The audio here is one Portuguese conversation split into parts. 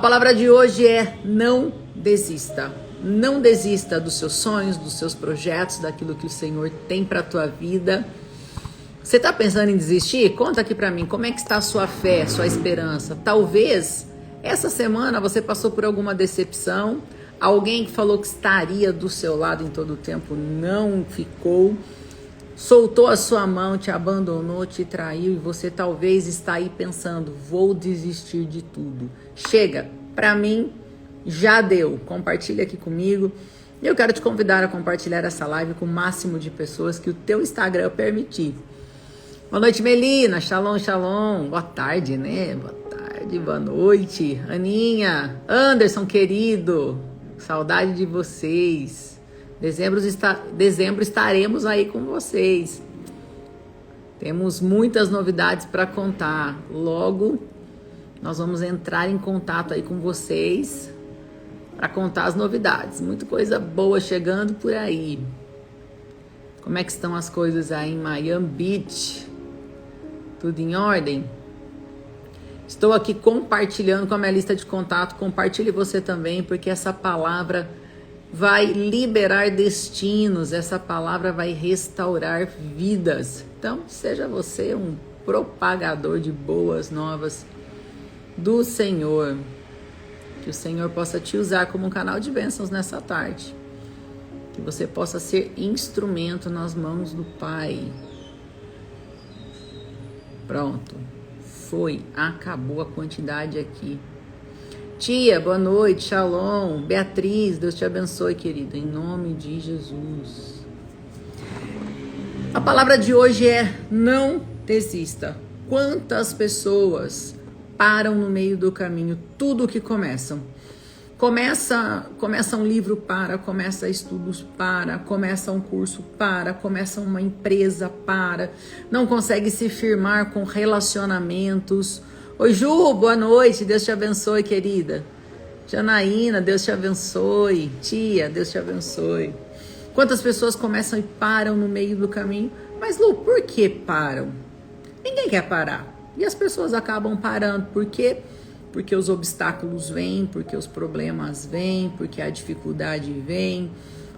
palavra de hoje é: não desista. Não desista dos seus sonhos, dos seus projetos, daquilo que o Senhor tem para a tua vida. Você está pensando em desistir? Conta aqui para mim, como é que está a sua fé, sua esperança? Talvez essa semana você passou por alguma decepção, alguém que falou que estaria do seu lado em todo o tempo não ficou, soltou a sua mão, te abandonou, te traiu e você talvez está aí pensando: vou desistir de tudo. Chega, para mim já deu. Compartilha aqui comigo. Eu quero te convidar a compartilhar essa live com o máximo de pessoas que o teu Instagram permitir. Boa noite, Melina. Shalom, shalom. Boa tarde, né? Boa tarde, boa noite. Aninha, Anderson, querido. Saudade de vocês. Dezembro estaremos aí com vocês. Temos muitas novidades para contar. Logo, nós vamos entrar em contato aí com vocês para contar as novidades. Muita coisa boa chegando por aí. Como é que estão as coisas aí em Miami Beach? Tudo em ordem? Estou aqui compartilhando com a minha lista de contato. Compartilhe você também, porque essa palavra vai liberar destinos. Essa palavra vai restaurar vidas. Então, seja você um propagador de boas novas do Senhor. Que o Senhor possa te usar como um canal de bênçãos nessa tarde. Que você possa ser instrumento nas mãos do Pai. Pronto. Foi. Acabou a quantidade aqui. Tia, boa noite. Shalom. Beatriz, Deus te abençoe, querida. Em nome de Jesus. A palavra de hoje é: não desista. Quantas pessoas param no meio do caminho? Tudo que começam. Começa um livro, começa estudos, começa um curso, começa uma empresa, não consegue se firmar com relacionamentos. Oi, Ju, boa noite, Deus te abençoe, querida. Janaína, Deus te abençoe. Tia, Deus te abençoe. Quantas pessoas começam e param no meio do caminho? Mas, Lu, por que param? Ninguém quer parar. E as pessoas acabam parando. Por quê? Porque os obstáculos vêm, porque os problemas vêm, porque a dificuldade vem,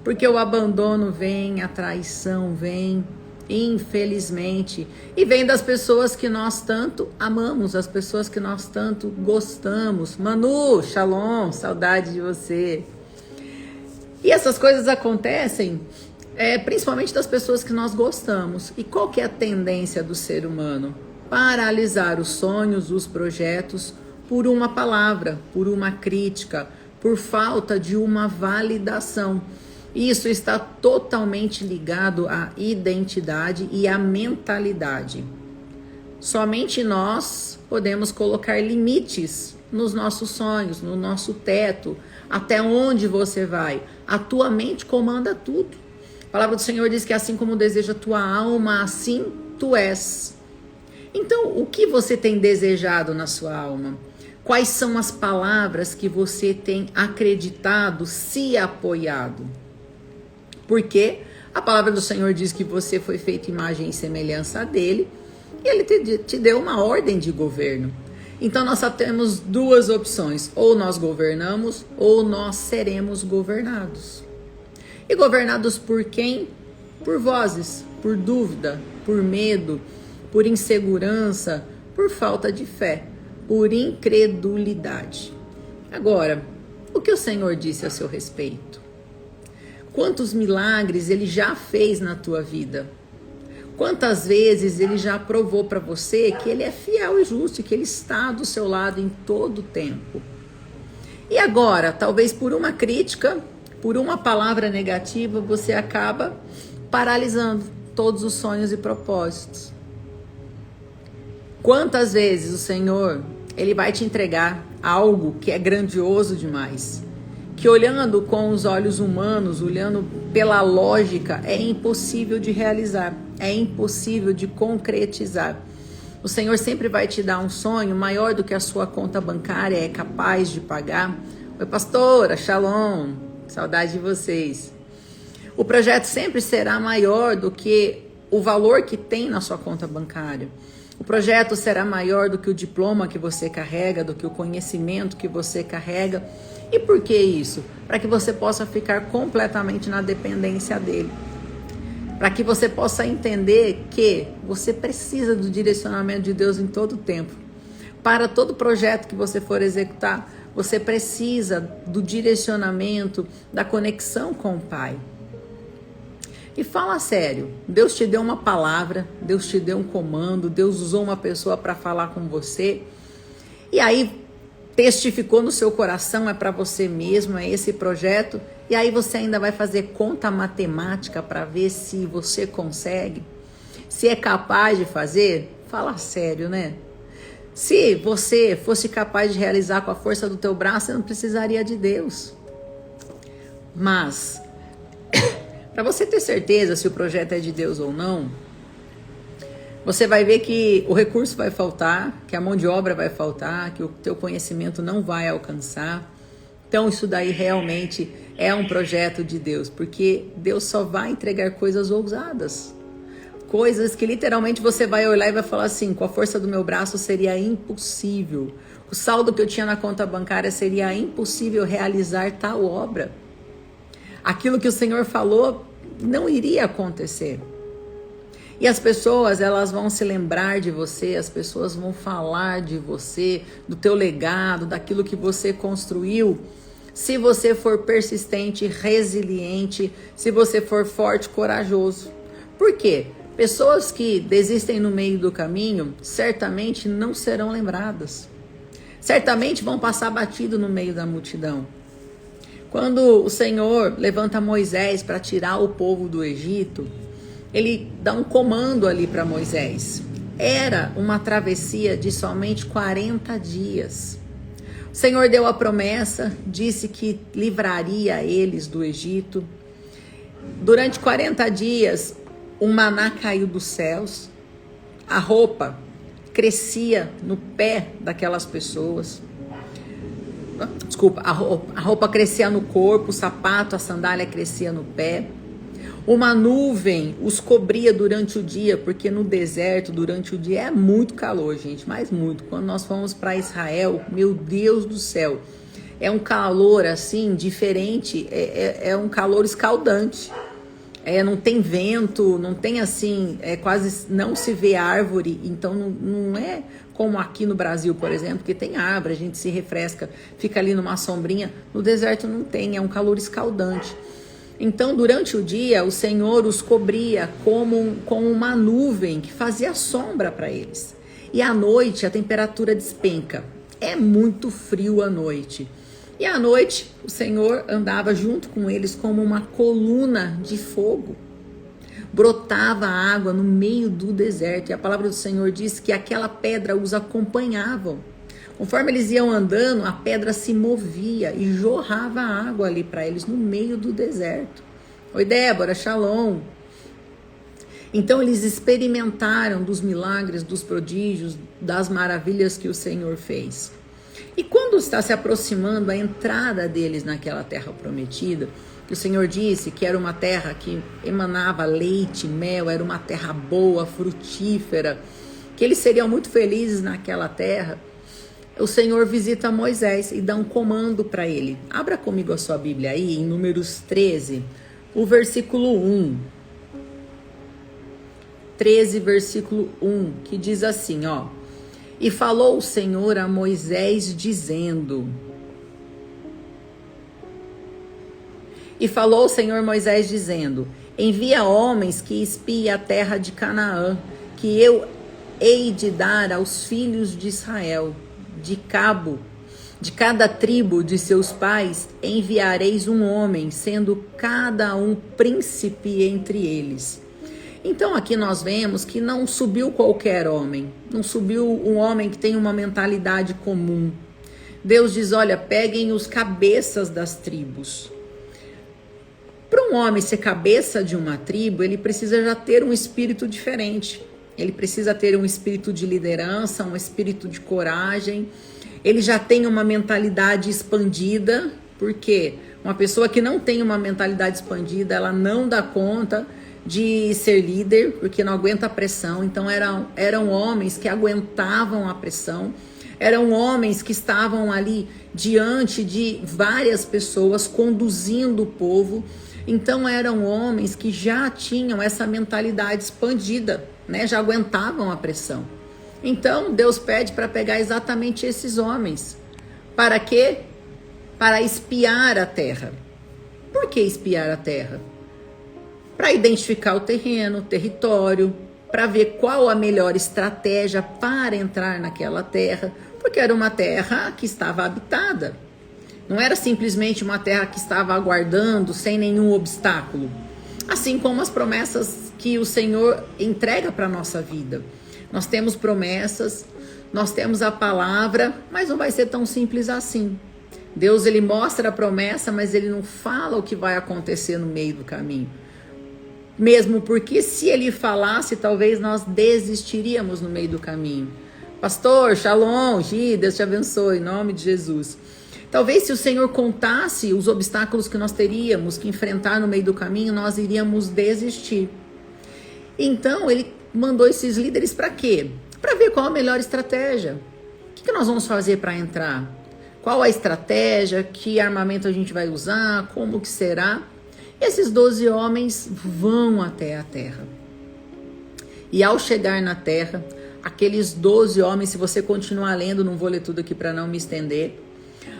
porque o abandono vem, a traição vem, infelizmente. E vem das pessoas que nós tanto amamos, as pessoas que nós tanto gostamos. Manu, shalom, saudade de você. E essas coisas acontecem principalmente das pessoas que nós gostamos. E qual que é a tendência do ser humano? Paralisar os sonhos, os projetos, por uma palavra, por uma crítica, por falta de uma validação. Isso está totalmente ligado à identidade e à mentalidade. Somente nós podemos colocar limites nos nossos sonhos, no nosso teto, até onde você vai. A tua mente comanda tudo. A palavra do Senhor diz que assim como deseja a tua alma, assim tu és. Então, o que você tem desejado na sua alma? Quais são as palavras que você tem acreditado, se apoiado? Porque a palavra do Senhor diz que você foi feito imagem e semelhança dele, e ele te deu uma ordem de governo. Então nós só temos duas opções: ou nós governamos, ou nós seremos governados. E governados por quem? Por vozes, por dúvida, por medo, por insegurança, por falta de fé, por incredulidade. Agora, o que o Senhor disse a seu respeito? Quantos milagres Ele já fez na tua vida? Quantas vezes Ele já provou para você que Ele é fiel e justo, que Ele está do seu lado em todo o tempo? E agora, talvez por uma crítica, por uma palavra negativa, você acaba paralisando todos os sonhos e propósitos. Quantas vezes o Senhor, Ele vai te entregar algo que é grandioso demais, que olhando com os olhos humanos, olhando pela lógica, é impossível de realizar, é impossível de concretizar. O Senhor sempre vai te dar um sonho maior do que a sua conta bancária é capaz de pagar. Oi, pastora, shalom, saudade de vocês. O projeto sempre será maior do que o valor que tem na sua conta bancária. O projeto será maior do que o diploma que você carrega, do que o conhecimento que você carrega. E por que isso? Para que você possa ficar completamente na dependência dele. Para que você possa entender que você precisa do direcionamento de Deus em todo o tempo. Para todo projeto que você for executar, você precisa do direcionamento, da conexão com o Pai. E fala sério, Deus te deu uma palavra, Deus te deu um comando, Deus usou uma pessoa para falar com você. E aí testificou no seu coração, é para você mesmo, é esse projeto. E aí você ainda vai fazer conta matemática para ver se você consegue, se é capaz de fazer. Fala sério, né? Se você fosse capaz de realizar com a força do teu braço, você não precisaria de Deus. Mas, para você ter certeza se o projeto é de Deus ou não, você vai ver que o recurso vai faltar, que a mão de obra vai faltar, que o teu conhecimento não vai alcançar. Então isso daí realmente é um projeto de Deus, porque Deus só vai entregar coisas ousadas. Coisas que literalmente você vai olhar e vai falar assim, com a força do meu braço seria impossível. O saldo que eu tinha na conta bancária seria impossível realizar tal obra. Aquilo que o Senhor falou não iria acontecer. E as pessoas, elas vão se lembrar de você, as pessoas vão falar de você, do teu legado, daquilo que você construiu, se você for persistente, resiliente, se você for forte, corajoso. Por quê? Pessoas que desistem no meio do caminho, certamente não serão lembradas. Certamente vão passar batido no meio da multidão. Quando o Senhor levanta Moisés para tirar o povo do Egito, ele dá um comando ali para Moisés. Era uma travessia de somente 40 dias. O Senhor deu a promessa, disse que livraria eles do Egito. Durante 40 dias, o maná caiu dos céus. A roupa crescia no pé daquelas pessoas. Desculpa, a roupa crescia no corpo, o sapato, a sandália crescia no pé. Uma nuvem os cobria durante o dia, porque no deserto, durante o dia, é muito calor, gente, mas muito. Quando nós fomos para Israel, meu Deus do céu, é um calor assim, diferente, é um calor escaldante. Não tem vento, não tem assim, quase não se vê árvore, então não é como aqui no Brasil, por exemplo, que tem árvore, a gente se refresca, fica ali numa sombrinha. No deserto não tem, é um calor escaldante. Então, durante o dia, o Senhor os cobria com uma nuvem que fazia sombra para eles. E à noite, a temperatura despenca. É muito frio à noite. E à noite, o Senhor andava junto com eles como uma coluna de fogo. Brotava água no meio do deserto. E a palavra do Senhor diz que aquela pedra os acompanhava. Conforme eles iam andando, a pedra se movia e jorrava água ali para eles no meio do deserto. Oi, Débora, shalom. Então eles experimentaram dos milagres, dos prodígios, das maravilhas que o Senhor fez. E quando está se aproximando a entrada deles naquela terra prometida, que o Senhor disse que era uma terra que emanava leite, mel, era uma terra boa, frutífera, que eles seriam muito felizes naquela terra, o Senhor visita Moisés e dá um comando para ele. Abra comigo a sua Bíblia aí, em Números 13, o versículo 1. 13, versículo 1, que diz assim, ó. E falou o Senhor a Moisés, dizendo... E falou o Senhor Moisés, dizendo... Envia homens que espiem a terra de Canaã, que eu hei de dar aos filhos de Israel. De cada tribo de seus pais enviareis um homem, sendo cada um príncipe entre eles. Então aqui nós vemos que não subiu qualquer homem, não subiu um homem que tem uma mentalidade comum. Deus diz, olha, peguem os cabeças das tribos. Para um homem ser cabeça de uma tribo, ele precisa já ter um espírito diferente. Ele precisa ter um espírito de liderança, um espírito de coragem. Ele já tem uma mentalidade expandida, porque uma pessoa que não tem uma mentalidade expandida, ela não dá conta de ser líder, porque não aguenta a pressão. Então eram homens que aguentavam a pressão, eram homens que estavam ali diante de várias pessoas, conduzindo o povo. Então eram homens que já tinham essa mentalidade expandida, né? Já aguentavam a pressão. Então Deus pede para pegar exatamente esses homens. Para quê? Para espiar a terra. Por que espiar a terra? Para identificar o terreno, o território, para ver qual a melhor estratégia para entrar naquela terra, porque era uma terra que estava habitada. Não era simplesmente uma terra que estava aguardando sem nenhum obstáculo. Assim como as promessas que o Senhor entrega para a nossa vida. Nós temos promessas, nós temos a palavra, mas não vai ser tão simples assim. Deus, ele mostra a promessa, mas ele não fala o que vai acontecer no meio do caminho. Mesmo porque se ele falasse, talvez nós desistiríamos no meio do caminho. Pastor, shalom, Gi, Deus te abençoe, em nome de Jesus. Talvez se o Senhor contasse os obstáculos que nós teríamos que enfrentar no meio do caminho, nós iríamos desistir. Então, ele mandou esses líderes para quê? Para ver qual a melhor estratégia. O que nós vamos fazer para entrar? Qual a estratégia? Que armamento a gente vai usar? Como que será? Esses 12 homens vão até a terra. E ao chegar na terra, aqueles 12 homens, se você continuar lendo, não vou ler tudo aqui para não me estender,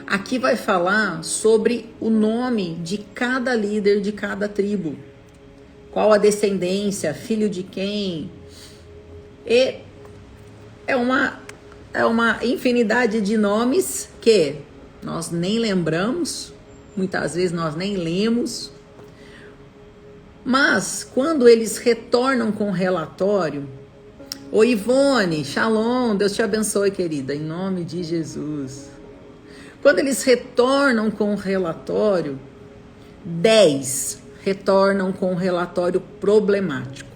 aqui vai falar sobre o nome de cada líder de cada tribo. Qual a descendência, filho de quem. E é uma infinidade de nomes que nós nem lembramos, muitas vezes nós nem lemos. Mas quando eles retornam com o relatório, ô Ivone, shalom, Deus te abençoe, querida, em nome de Jesus. Quando eles retornam com o relatório, 10 retornam com um relatório problemático.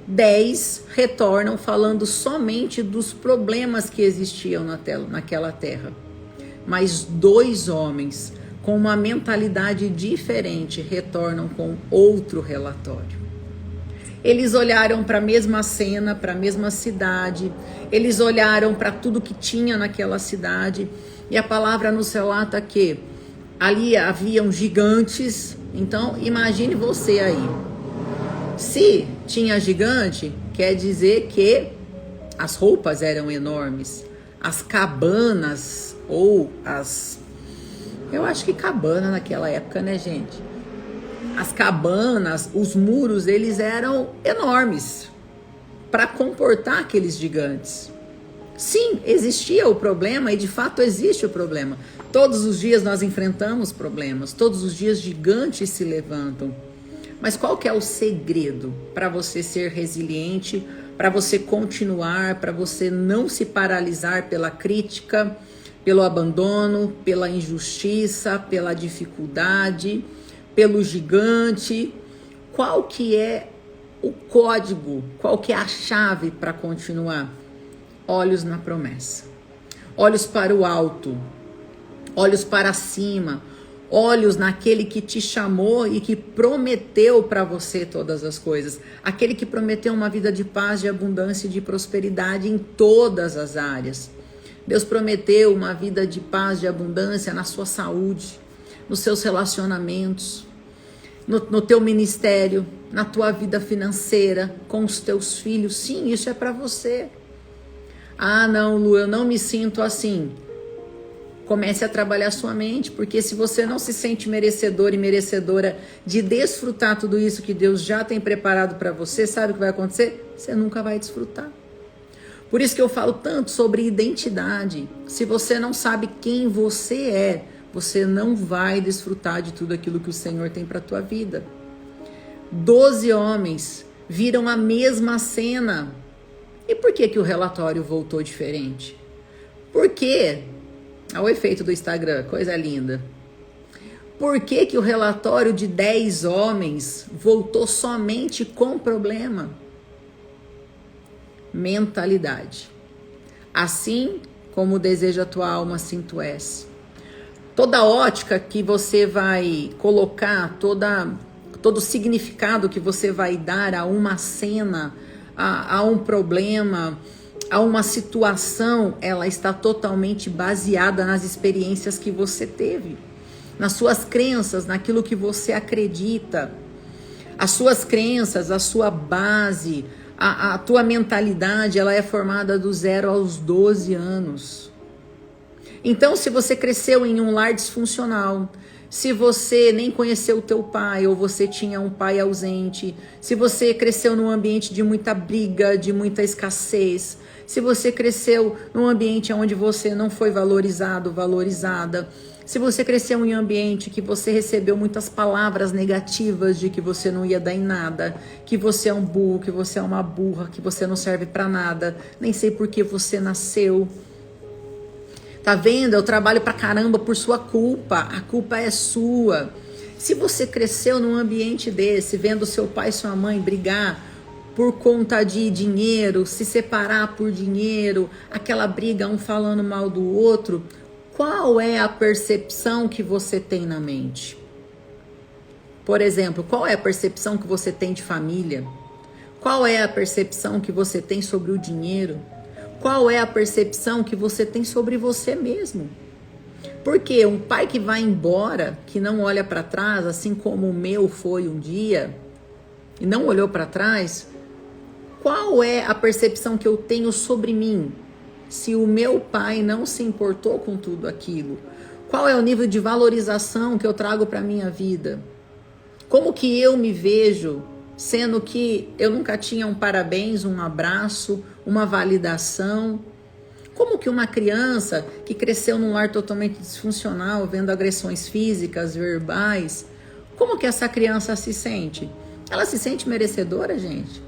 10 retornam falando somente dos problemas que existiam naquela terra. Mas 2 homens com uma mentalidade diferente retornam com outro relatório. Eles olharam para a mesma cena, para a mesma cidade, eles olharam para tudo que tinha naquela cidade, e a palavra nos relata que ali haviam gigantes. Então imagine você aí, se tinha gigante, quer dizer que as roupas eram enormes, as cabanas ou eu acho que cabana naquela época, né, gente? As cabanas, os muros, eles eram enormes para comportar aqueles gigantes. Sim, existia o problema e de fato existe o problema. Todos os dias nós enfrentamos problemas, todos os dias gigantes se levantam. Mas qual que é o segredo para você ser resiliente, para você continuar, para você não se paralisar pela crítica, pelo abandono, pela injustiça, pela dificuldade, pelo gigante? Qual que é o código? Qual que é a chave para continuar? Olhos na promessa, olhos para o alto, olhos para cima, olhos naquele que te chamou e que prometeu para você todas as coisas, aquele que prometeu uma vida de paz, de abundância e de prosperidade em todas as áreas. Deus prometeu uma vida de paz, de abundância na sua saúde, nos seus relacionamentos, no teu ministério, na tua vida financeira, com os teus filhos. Sim, isso é para você. Ah, não, Lu, eu não me sinto assim. Comece a trabalhar sua mente, porque se você não se sente merecedor e merecedora de desfrutar tudo isso que Deus já tem preparado para você, sabe o que vai acontecer? Você nunca vai desfrutar. Por isso que eu falo tanto sobre identidade. Se você não sabe quem você é, você não vai desfrutar de tudo aquilo que o Senhor tem para a tua vida. 12 homens viram a mesma cena. E por que o relatório voltou diferente? Por quê? Olha o efeito do Instagram, coisa linda. Por que o relatório de 10 homens voltou somente com problema? Mentalidade. Assim como o desejo a tua alma, assim tu és. Toda ótica que você vai colocar, todo todo o significado que você vai dar a uma cena, a um problema, a uma situação, ela está totalmente baseada nas experiências que você teve, nas suas crenças, naquilo que você acredita. As suas crenças, a sua base, a tua mentalidade, ela é formada do 0 aos 12 anos. Então, se você cresceu em um lar disfuncional, se você nem conheceu o teu pai ou você tinha um pai ausente, se você cresceu num ambiente de muita briga, de muita escassez, se você cresceu num ambiente onde você não foi valorizado, valorizada, se você cresceu em um ambiente que você recebeu muitas palavras negativas de que você não ia dar em nada, que você é um burro, que você é uma burra, que você não serve para nada, nem sei por que você nasceu. Tá vendo? Eu trabalho pra caramba por sua culpa. A culpa é sua. Se você cresceu num ambiente desse, vendo seu pai e sua mãe brigar por conta de dinheiro, se separar por dinheiro, aquela briga, um falando mal do outro, qual é a percepção que você tem na mente? Por exemplo, qual é a percepção que você tem de família? Qual é a percepção que você tem sobre o dinheiro? Qual é a percepção que você tem sobre você mesmo? Porque um pai que vai embora, que não olha para trás, assim como o meu foi um dia, e não olhou para trás, qual é a percepção que eu tenho sobre mim? Se o meu pai não se importou com tudo aquilo, qual é o nível de valorização que eu trago para minha vida? Como que eu me vejo, sendo que eu nunca tinha um parabéns, um abraço, uma validação? Como que uma criança que cresceu num lar totalmente disfuncional, vendo agressões físicas, verbais, como que essa criança se sente? Ela se sente merecedora, gente?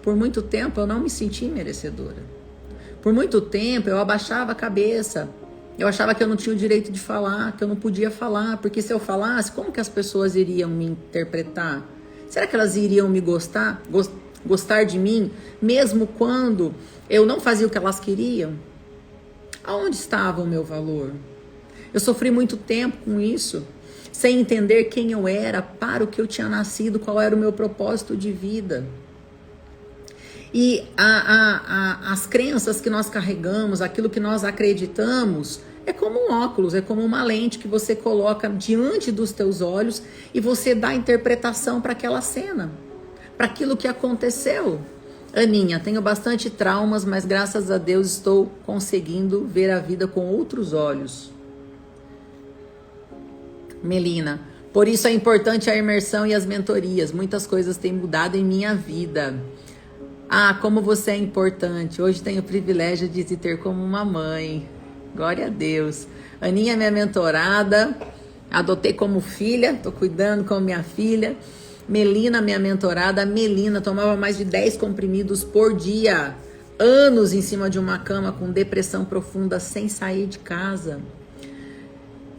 Por muito tempo eu não me senti merecedora. Por muito tempo eu abaixava a cabeça. Eu achava que eu não tinha o direito de falar, que eu não podia falar, porque se eu falasse, como que as pessoas iriam me interpretar? Será que elas iriam me gostar de mim, mesmo quando eu não fazia o que elas queriam? Aonde estava o meu valor? Eu sofri muito tempo com isso, sem entender quem eu era, para o que eu tinha nascido, qual era o meu propósito de vida. E as crenças que nós carregamos, aquilo que nós acreditamos, é como um óculos, é como uma lente que você coloca diante dos teus olhos e você dá interpretação para aquela cena, para aquilo que aconteceu. Aninha, tenho bastante traumas, mas graças a Deus estou conseguindo ver a vida com outros olhos. Melina, por isso é importante a imersão e as mentorias. Muitas coisas têm mudado em minha vida. Ah, como você é importante. Hoje tenho o privilégio de te ter como uma mãe. Glória a Deus. Aninha é minha mentorada. Adotei como filha. Tô cuidando como minha filha. Melina, minha mentorada. Melina tomava mais de 10 comprimidos por dia. Anos em cima de uma cama com depressão profunda sem sair de casa.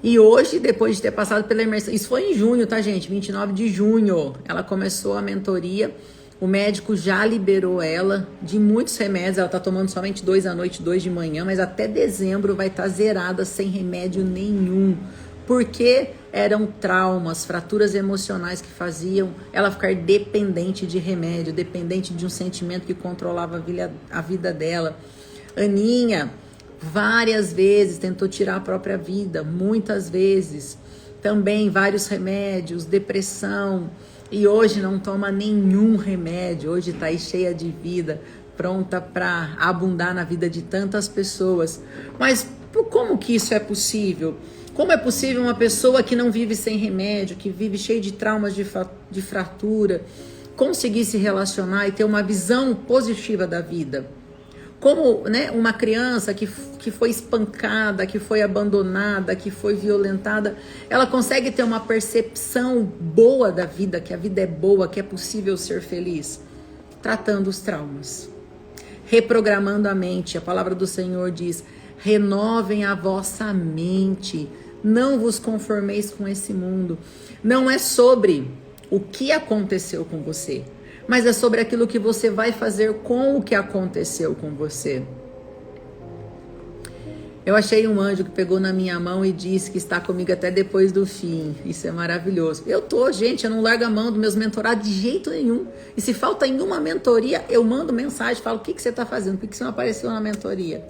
E hoje, depois de ter passado pela imersão, isso foi em junho, tá, gente? 29 de junho. Ela começou a mentoria. O médico já liberou ela de muitos remédios. Ela tá tomando somente 2 à noite, 2 de manhã, mas até dezembro vai estar zerada sem remédio nenhum. Porque eram traumas, fraturas emocionais que faziam ela ficar dependente de remédio, dependente de um sentimento que controlava a vida dela. Aninha, várias vezes tentou tirar a própria vida, muitas vezes. Também vários remédios, depressão. E hoje não toma nenhum remédio, hoje está aí cheia de vida, pronta para abundar na vida de tantas pessoas. Mas como que isso é possível? Como é possível uma pessoa que não vive sem remédio, que vive cheia de traumas, de fratura, conseguir se relacionar e ter uma visão positiva da vida? Como, né, uma criança que foi espancada, que foi abandonada, que foi violentada, ela consegue ter uma percepção boa da vida, que a vida é boa, que é possível ser feliz, tratando os traumas, reprogramando a mente. A palavra do Senhor diz: renovem a vossa mente, não vos conformeis com esse mundo. Não é sobre o que aconteceu com você, mas é sobre aquilo que você vai fazer com o que aconteceu com você. Eu achei um anjo que pegou na minha mão e disse que está comigo até depois do fim. Isso é maravilhoso. Gente, eu não largo a mão dos meus mentorados de jeito nenhum. E se falta em uma mentoria, eu mando mensagem, falo, o que você está fazendo? Por que você não apareceu na mentoria?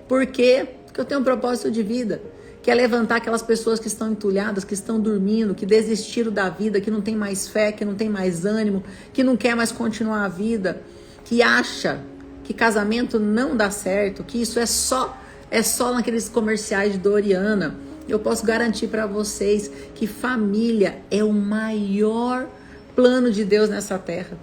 Por quê? Porque eu tenho um propósito de vida, que é levantar aquelas pessoas que estão entulhadas, que estão dormindo, que desistiram da vida, que não tem mais fé, que não tem mais ânimo, que não quer mais continuar a vida, que acha que casamento não dá certo, que isso é só naqueles comerciais de Doriana. Eu posso garantir para vocês que família é o maior plano de Deus nessa terra.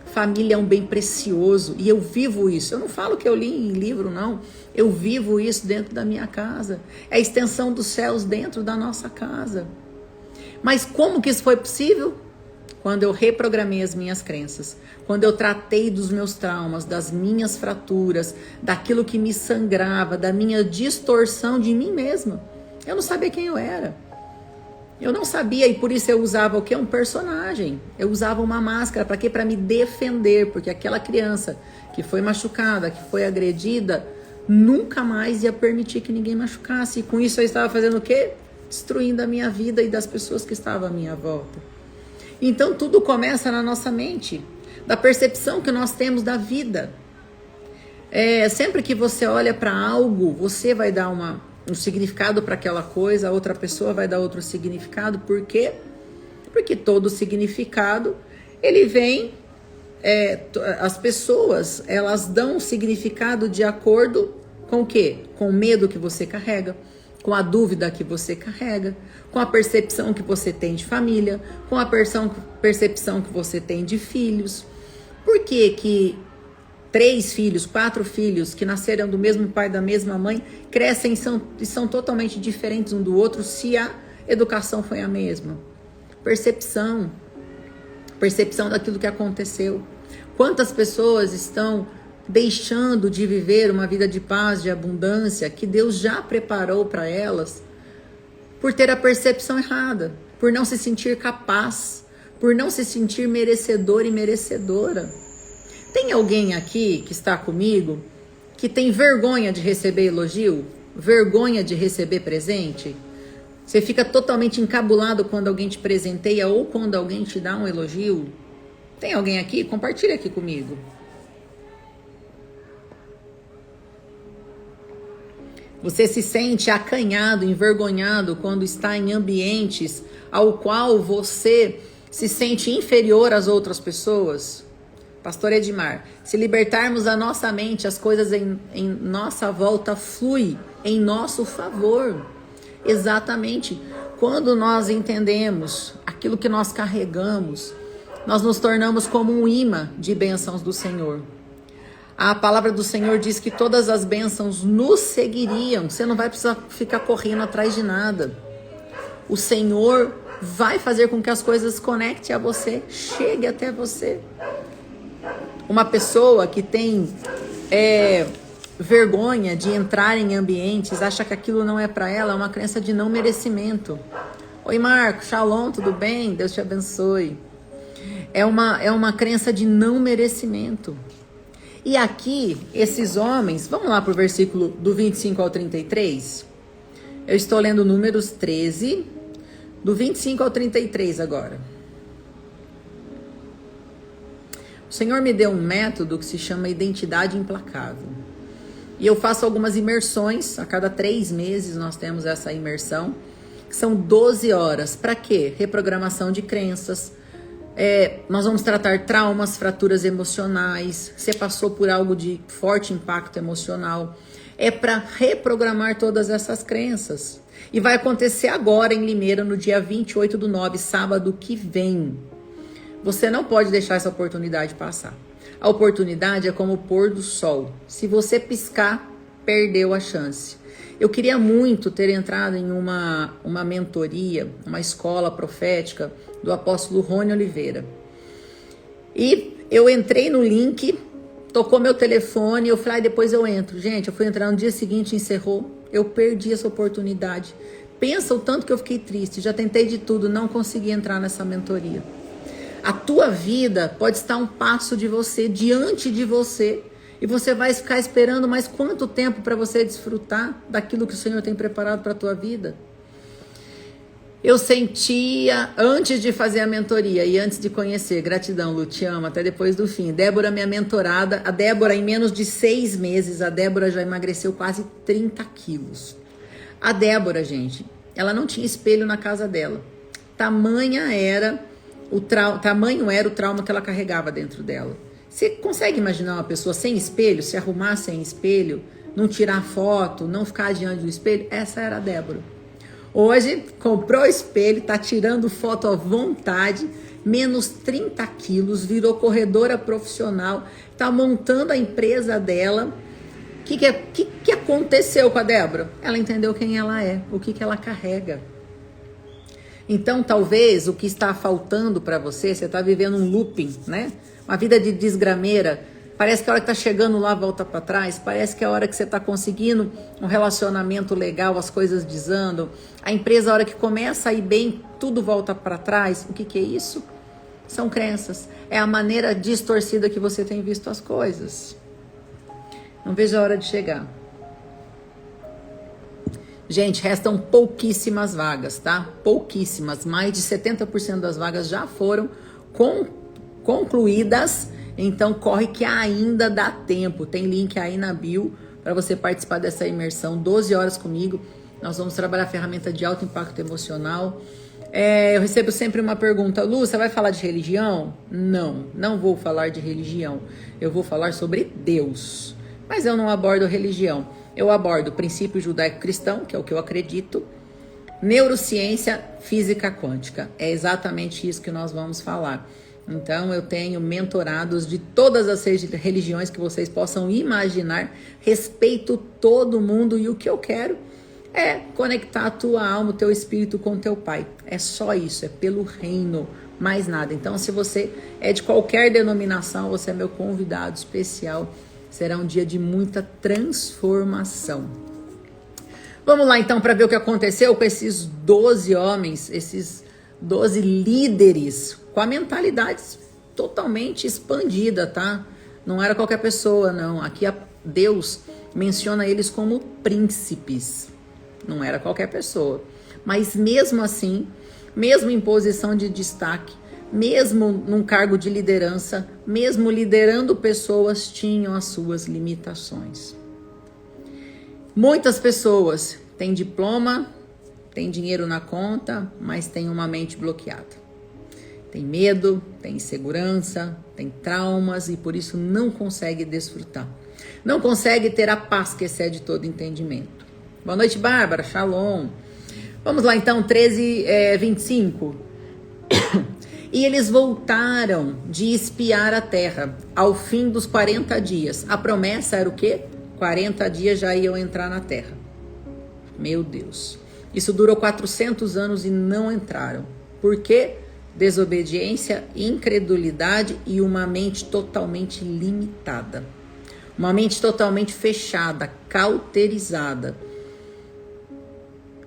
Família é um bem precioso e eu vivo isso. Eu não falo que eu li em livro, não. Eu vivo isso dentro da minha casa. É a extensão dos céus dentro da nossa casa. Mas como que isso foi possível? Quando eu reprogramei as minhas crenças, quando eu tratei dos meus traumas, das minhas fraturas, daquilo que me sangrava, da minha distorção de mim mesma. Eu não sabia quem eu era. Eu não sabia e por isso eu usava o quê? Um personagem. Eu usava uma máscara. Para quê? Para me defender, porque aquela criança que foi machucada, que foi agredida, nunca mais ia permitir que ninguém machucasse. E com isso eu estava fazendo o quê? Destruindo a minha vida e das pessoas que estavam à minha volta. Então tudo começa na nossa mente, da percepção que nós temos da vida. Sempre que você olha para algo, você vai dar um significado para aquela coisa, a outra pessoa vai dar outro significado. Por quê? Porque todo significado, ele vem, as pessoas, elas dão um significado de acordo com o quê? Com o medo que você carrega, com a dúvida que você carrega, com a percepção que você tem de família, com a percepção que você tem de filhos. Por que que 3 filhos, 4 filhos que nasceram do mesmo pai, da mesma mãe, crescem e são totalmente diferentes um do outro se a educação foi a mesma? Percepção daquilo que aconteceu. Quantas pessoas estão deixando de viver uma vida de paz, de abundância, que Deus já preparou para elas, por ter a percepção errada, por não se sentir capaz, por não se sentir merecedor e merecedora. Tem alguém aqui que está comigo que tem vergonha de receber elogio? Vergonha de receber presente? Você fica totalmente encabulado quando alguém te presenteia ou quando alguém te dá um elogio? Tem alguém aqui? Compartilha aqui comigo. Você se sente acanhado, envergonhado quando está em ambientes ao qual você se sente inferior às outras pessoas? Pastor Edmar, se libertarmos a nossa mente, as coisas em nossa volta fluem em nosso favor. Exatamente. Quando nós entendemos aquilo que nós carregamos, nós nos tornamos como um imã de bênçãos do Senhor. A palavra do Senhor diz que todas as bênçãos nos seguiriam. Você não vai precisar ficar correndo atrás de nada. O Senhor vai fazer com que as coisas conectem a você, chegue até você. Uma pessoa que tem vergonha de entrar em ambientes, acha que aquilo não é para ela, é uma crença de não merecimento. Oi Marco, shalom, tudo bem? Deus te abençoe. É uma crença de não merecimento. E aqui, esses homens, vamos lá para o versículo do 25 ao 33. Eu estou lendo Números 13, do 25 ao 33 agora. O Senhor me deu um método que se chama identidade implacável. E eu faço algumas imersões, a cada 3 meses nós temos essa imersão, que são 12 horas. Para quê? Reprogramação de crenças. Nós vamos tratar traumas, fraturas emocionais. Você passou por algo de forte impacto emocional. É para reprogramar todas essas crenças. E vai acontecer agora em Limeira, no dia 28/9, sábado que vem. Você não pode deixar essa oportunidade passar. A oportunidade é como o pôr do sol. Se você piscar, perdeu a chance. Eu queria muito ter entrado em uma mentoria, uma escola profética do apóstolo Rony Oliveira. E eu entrei no link, tocou meu telefone, eu falei, depois eu entro. Gente, eu fui entrar no dia seguinte, encerrou. Eu perdi essa oportunidade. Pensa o tanto que eu fiquei triste. Já tentei de tudo, não consegui entrar nessa mentoria. A tua vida pode estar um passo de você, diante de você. E você vai ficar esperando mais quanto tempo para você desfrutar daquilo que o Senhor tem preparado para a tua vida? Eu sentia, antes de fazer a mentoria e antes de conhecer, gratidão, Lu, te amo, até depois do fim. Débora, minha mentorada, a Débora, em menos de 6 meses, a Débora já emagreceu quase 30 quilos. A Débora, gente, ela não tinha espelho na casa dela. Tamanho era o trauma que ela carregava dentro dela. Você consegue imaginar uma pessoa sem espelho, se arrumar sem espelho, não tirar foto, não ficar diante do espelho? Essa era a Débora. Hoje, comprou espelho, tá tirando foto à vontade, menos 30 quilos, virou corredora profissional, tá montando a empresa dela. O que aconteceu com a Débora? Ela entendeu quem ela é, o que ela carrega. Então, talvez, o que está faltando para você, você está vivendo um looping, né? Uma vida de desgrameira. Parece que a hora que tá chegando lá, volta para trás. Parece que a hora que você tá conseguindo um relacionamento legal, as coisas desandam. A empresa, a hora que começa a ir bem, tudo volta para trás. O que é isso? São crenças. É a maneira distorcida que você tem visto as coisas. Não vejo a hora de chegar. Gente, restam pouquíssimas vagas, tá? Pouquíssimas. Mais de 70% das vagas já foram concluídas. Então, corre que ainda dá tempo. Tem link aí na bio para você participar dessa imersão. 12 horas comigo. Nós vamos trabalhar a ferramenta de alto impacto emocional. Eu recebo sempre uma pergunta. Lu, você vai falar de religião? Não vou falar de religião. Eu vou falar sobre Deus. Mas eu não abordo religião. Eu abordo princípio judaico-cristão, que é o que eu acredito. Neurociência, física quântica. É exatamente isso que nós vamos falar. Então, eu tenho mentorados de todas as 6 religiões que vocês possam imaginar. Respeito todo mundo e o que eu quero é conectar a tua alma, o teu espírito com o teu Pai. É só isso, é pelo reino, mais nada. Então, se você é de qualquer denominação, você é meu convidado especial. Será um dia de muita transformação. Vamos lá, então, para ver o que aconteceu com esses 12 homens, esses 12 líderes, com a mentalidade totalmente expandida, tá? Não era qualquer pessoa, não. Aqui Deus menciona eles como príncipes. Não era qualquer pessoa. Mas mesmo assim, mesmo em posição de destaque, mesmo num cargo de liderança, mesmo liderando pessoas, tinham as suas limitações. Muitas pessoas têm diploma, têm dinheiro na conta, mas têm uma mente bloqueada. Tem medo, tem insegurança, tem traumas e por isso não consegue desfrutar. Não consegue ter a paz que excede todo entendimento. Boa noite, Bárbara. Shalom. Vamos lá, então, 13:25. E eles voltaram de espiar a terra ao fim dos 40 dias. A promessa era o quê? 40 dias já iam entrar na terra. Meu Deus. Isso durou 400 anos e não entraram. Por quê? Desobediência, incredulidade e uma mente totalmente limitada. Uma mente totalmente fechada, cauterizada.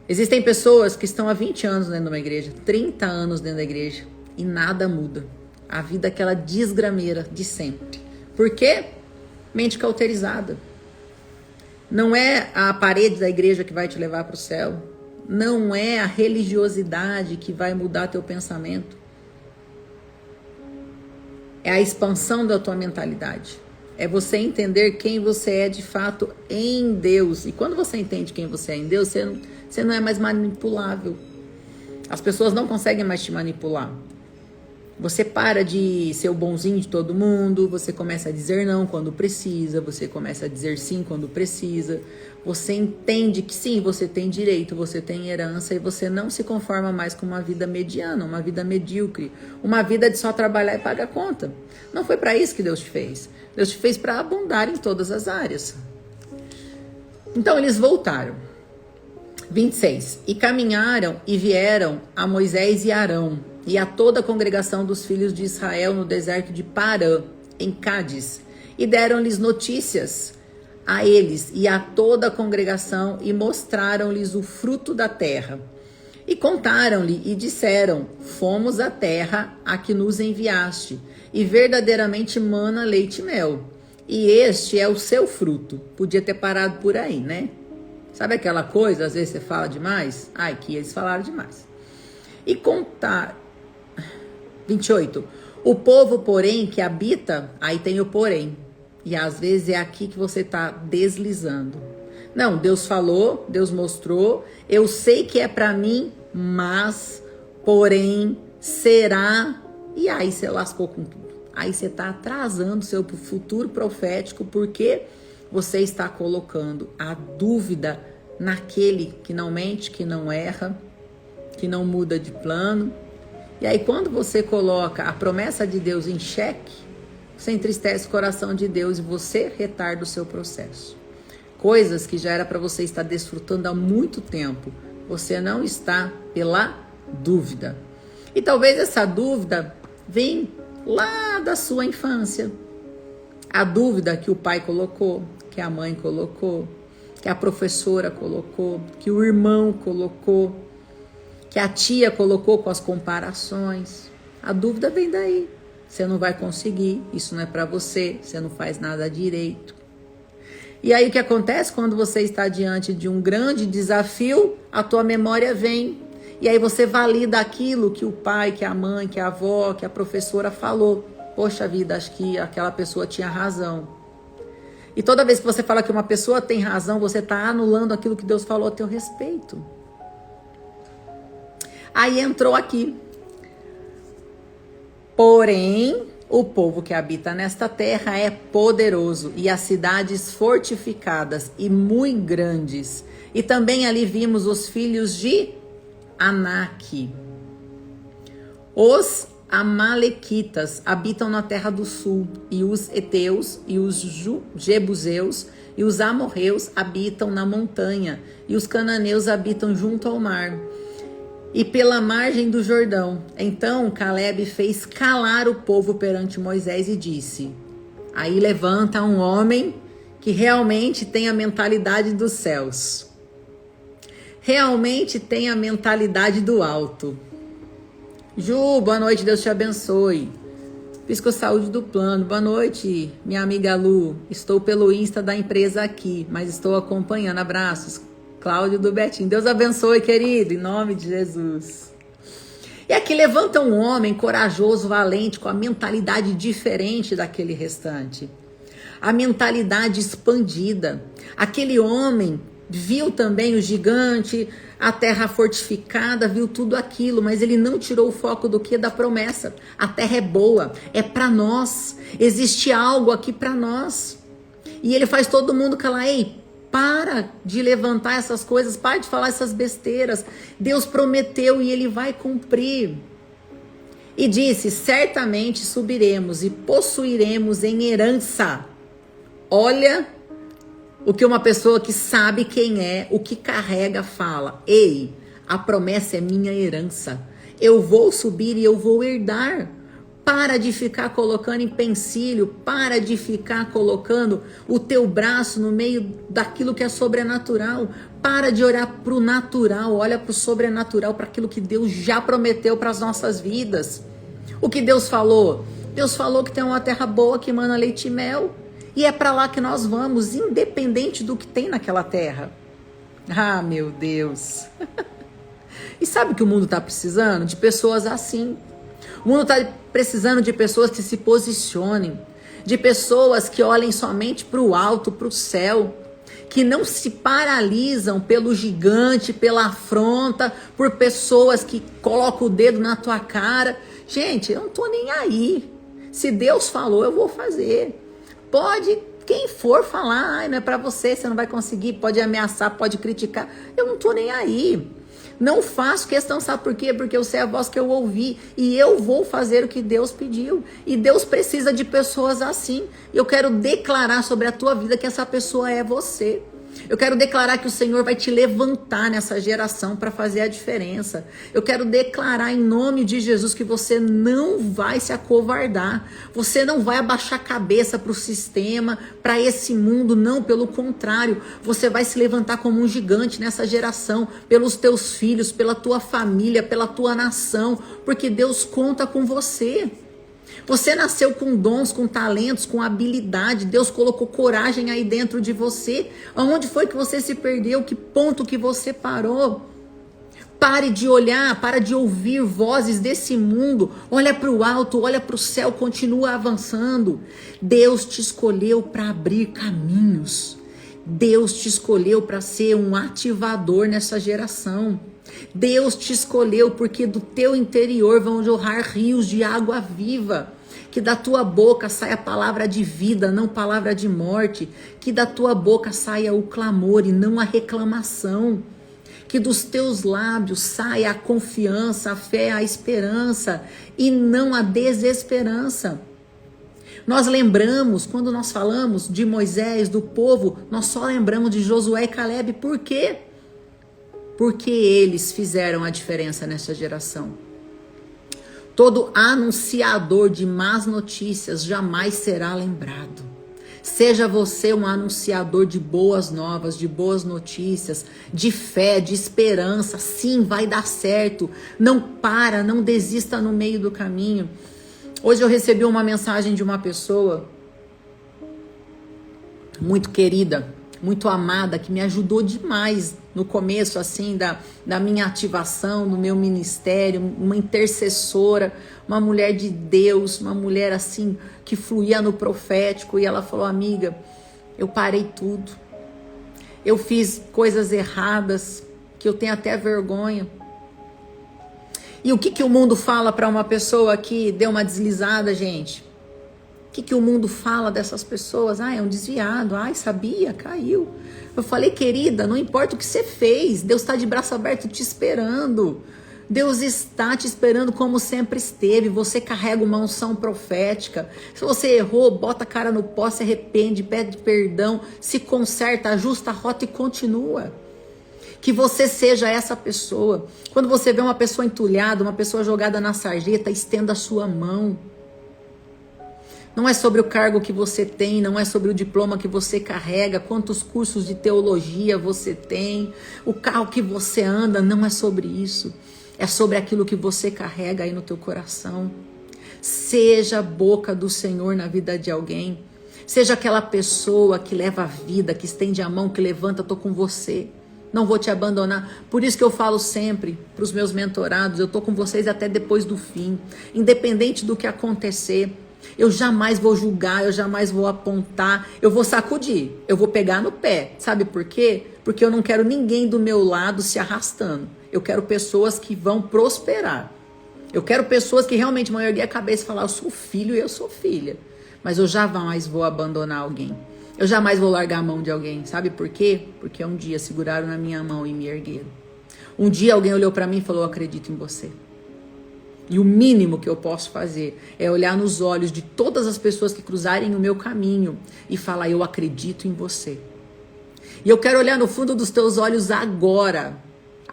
Existem pessoas que estão há 20 anos dentro de uma igreja, 30 anos dentro da igreja e nada muda. A vida é aquela desgrameira de sempre. Por quê? Mente cauterizada. Não é a parede da igreja que vai te levar para o céu. Não é a religiosidade que vai mudar teu pensamento. É a expansão da tua mentalidade. É você entender quem você é de fato em Deus. E quando você entende quem você é em Deus, você não é mais manipulável. As pessoas não conseguem mais te manipular. Você para de ser o bonzinho de todo mundo, você começa a dizer não quando precisa, você começa a dizer sim quando precisa. Você entende que sim, você tem direito, você tem herança e você não se conforma mais com uma vida mediana, uma vida medíocre, uma vida de só trabalhar e pagar conta. Não foi para isso que Deus te fez. Deus te fez para abundar em todas as áreas. Então eles voltaram. 26. E caminharam e vieram a Moisés e Arão e a toda a congregação dos filhos de Israel no deserto de Parã, em Cádiz, e deram-lhes notícias a eles e a toda a congregação e mostraram-lhes o fruto da terra. E contaram-lhe e disseram: fomos à terra a que nos enviaste, e verdadeiramente mana leite e mel. e este é o seu fruto. Podia ter parado por aí, né? Sabe aquela coisa, às vezes você fala demais? Ah, aqui eles falaram demais. E contar. 28. O povo, porém, que habita, aí tem o porém. E às vezes é aqui que você está deslizando. Não, Deus falou, Deus mostrou, eu sei que é para mim, mas, porém, será. E aí você lascou com tudo. Aí você está atrasando seu futuro profético, porque você está colocando a dúvida naquele que não mente, que não erra, que não muda de plano. E aí quando você coloca a promessa de Deus em xeque, você entristece o coração de Deus e você retarda o seu processo. Coisas que já era para você estar desfrutando há muito tempo, você não está pela dúvida. E talvez essa dúvida venha lá da sua infância. A dúvida que o pai colocou, que a mãe colocou, que a professora colocou, que o irmão colocou, que a tia colocou com as comparações. A dúvida vem daí. Você não vai conseguir, isso não é para você, você não faz nada direito. E aí o que acontece quando você está diante de um grande desafio? A tua memória vem. E aí você valida aquilo que o pai, que a mãe, que a avó, que a professora falou. Poxa vida, acho que aquela pessoa tinha razão. E toda vez que você fala que uma pessoa tem razão, você está anulando aquilo que Deus falou a teu respeito. Aí entrou aqui. Porém, o povo que habita nesta terra é poderoso, e as cidades fortificadas e muito grandes. E também ali vimos os filhos de Anak. Os amalequitas habitam na terra do sul, e os heteus, e os jebuseus, e os amorreus habitam na montanha, e os cananeus habitam junto ao mar, e pela margem do Jordão. Então Caleb fez calar o povo perante Moisés e disse: aí levanta um homem que realmente tem a mentalidade dos céus, realmente tem a mentalidade do alto. Ju, boa noite, Deus te abençoe. Pisco Saúde do Plano, boa noite, minha amiga Lu. Estou pelo Insta da empresa aqui, mas estou acompanhando. Abraços, Cláudio do Betinho. Deus abençoe, querido, em nome de Jesus. E aqui levanta um homem corajoso, valente, com a mentalidade diferente daquele restante. A mentalidade expandida. Aquele homem viu também o gigante, a terra fortificada, viu tudo aquilo, mas ele não tirou o foco do que? Da promessa. A terra é boa, é para nós, existe algo aqui para nós. E ele faz todo mundo calar: ei, para de levantar essas coisas, para de falar essas besteiras. Deus prometeu e ele vai cumprir. E disse: certamente subiremos e possuiremos em herança. Olha o que uma pessoa que sabe quem é, o que carrega, fala: ei, a promessa é minha herança. Eu vou subir e eu vou herdar. Para de ficar colocando empecilho, para de ficar colocando o teu braço no meio daquilo que é sobrenatural. Para de olhar para o natural, olha para o sobrenatural, para aquilo que Deus já prometeu para as nossas vidas. O que Deus falou? Deus falou que tem uma terra boa que emana leite e mel. E é para lá que nós vamos, independente do que tem naquela terra. Ah, meu Deus. E sabe o que o mundo está precisando? De pessoas assim. O mundo está precisando de pessoas que se posicionem. De pessoas que olhem somente para o alto, para o céu. Que não se paralisam pelo gigante, pela afronta, por pessoas que colocam o dedo na tua cara. Gente, eu não estou nem aí. Se Deus falou, eu vou fazer. Pode, quem for falar: ai, não é pra você, você não vai conseguir, pode ameaçar, pode criticar. Eu não tô nem aí. Não faço questão, sabe por quê? Porque eu sei a voz que eu ouvi e eu vou fazer o que Deus pediu. E Deus precisa de pessoas assim. Eu quero declarar sobre a tua vida que essa pessoa é você. Eu quero declarar que o Senhor vai te levantar nessa geração para fazer a diferença. Eu quero declarar em nome de Jesus que você não vai se acovardar. Você não vai abaixar a cabeça para o sistema, para esse mundo. Não, pelo contrário. Você vai se levantar como um gigante nessa geração, pelos teus filhos, pela tua família, pela tua nação, porque Deus conta com você. Você nasceu com dons, com talentos, com habilidade. Deus colocou coragem aí dentro de você. Aonde foi que você se perdeu? Que ponto que você parou? Pare de olhar, para de ouvir vozes desse mundo. Olha para o alto, olha para o céu, continua avançando. Deus te escolheu para abrir caminhos. Deus te escolheu para ser um ativador nessa geração. Deus te escolheu porque do teu interior vão jorrar rios de água viva. Que da tua boca saia palavra de vida, não palavra de morte. Que da tua boca saia o clamor e não a reclamação. Que dos teus lábios saia a confiança, a fé, a esperança e não a desesperança. Nós lembramos, quando nós falamos de Moisés, do povo, nós só lembramos de Josué e Caleb. Por quê? Porque eles fizeram a diferença nessa geração. Todo anunciador de más notícias jamais será lembrado. Seja você um anunciador de boas novas, de boas notícias, de fé, de esperança. Sim, vai dar certo. Não para, não desista no meio do caminho. Hoje eu recebi uma mensagem de uma pessoa muito querida, muito amada, que me ajudou demais no começo assim da minha ativação, no meu ministério, uma intercessora, uma mulher de Deus, uma mulher assim que fluía no profético, e ela falou: amiga, eu parei tudo, eu fiz coisas erradas que eu tenho até vergonha. E o que o mundo fala para uma pessoa que deu uma deslizada, gente? O que o mundo fala dessas pessoas? Ah, é um desviado. Ai, sabia, caiu. Eu falei: querida, não importa o que você fez, Deus está de braço aberto te esperando. Deus está te esperando como sempre esteve. Você carrega uma unção profética. Se você errou, bota a cara no pó, se arrepende, pede perdão, se conserta, ajusta a rota e continua. Que você seja essa pessoa. Quando você vê uma pessoa entulhada, uma pessoa jogada na sarjeta, estenda a sua mão. Não é sobre o cargo que você tem, não é sobre o diploma que você carrega, quantos cursos de teologia você tem, o carro que você anda, não é sobre isso. É sobre aquilo que você carrega aí no teu coração. Seja a boca do Senhor na vida de alguém. Seja aquela pessoa que leva a vida, que estende a mão, que levanta: tô com você. Não vou te abandonar. Por isso que eu falo sempre para os meus mentorados: eu tô com vocês até depois do fim. Independente do que acontecer, eu jamais vou julgar, eu jamais vou apontar, eu vou sacudir, eu vou pegar no pé. Sabe por quê? Porque eu não quero ninguém do meu lado se arrastando. Eu quero pessoas que vão prosperar. Eu quero pessoas que realmente vão erguer a cabeça e falar: eu sou filho e eu sou filha. Mas eu jamais vou abandonar alguém. Eu jamais vou largar a mão de alguém. Sabe por quê? Porque um dia seguraram na minha mão e me ergueram. Um dia alguém olhou para mim e falou: eu acredito em você. E o mínimo que eu posso fazer é olhar nos olhos de todas as pessoas que cruzarem o meu caminho e falar: eu acredito em você. E eu quero olhar no fundo dos teus olhos agora.